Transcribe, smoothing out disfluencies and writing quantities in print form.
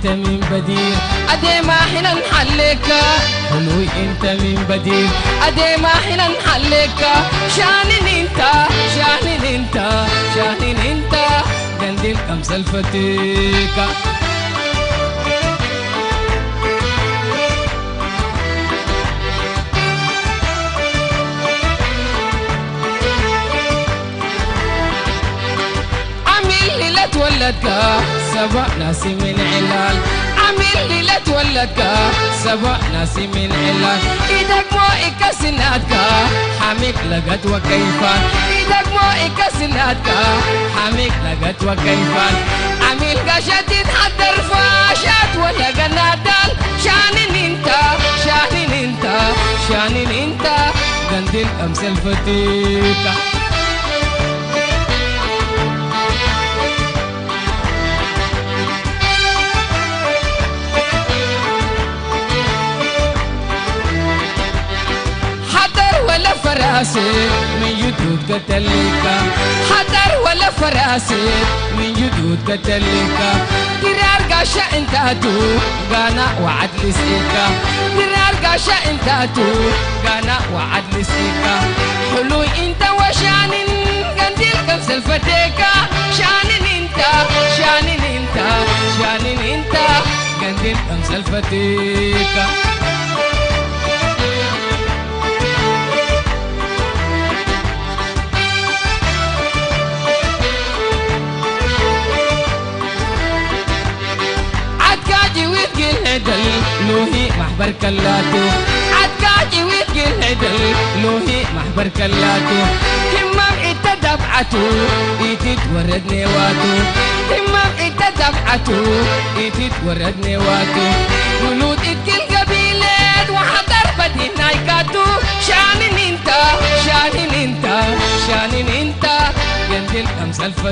انت من بديل ادي ما حنا نحلك حلو انت من بديل ادي ما حنا نحلك شانن انت شانن انت شانن انت قنديل كمس الفتيكة ولدك سبع ناس من علال عميل ليلة ولدك سبع ناس من علال ايدك مو اكسناتك حاميك لقد وكيفان ايدك مو اكسناتك حاميك لقد وكيفان عميل قاشة تتحضر فاشات ولا قنادال شانن انت شانن انت شانن انت قنديل امس الفتيكة فراسي من جدود قتلك حضر ولا فراسي من جدود قتلك ترار قاشا انتاتو غانا وعد لسيكا ترار قاشا انتاتو غانا وعد لسيكا حلو انت وشانن قنديل كبس الفتيكا شانن انت شانن انت شانن انت قنديل كبس الفتيكا العدل لوهي محبر كلاتو عدكاجي ويتقي العدل لوهي محبر كلاتو همم إتا دفعتو إيتي تورد نيواتو همم إتا دفعتو إيتي تورد نيواتو ولود إتقي القبيلات وحضر بدي نايكاتو شانن انت شانن انت شانن انت يندل أمس الفتيكة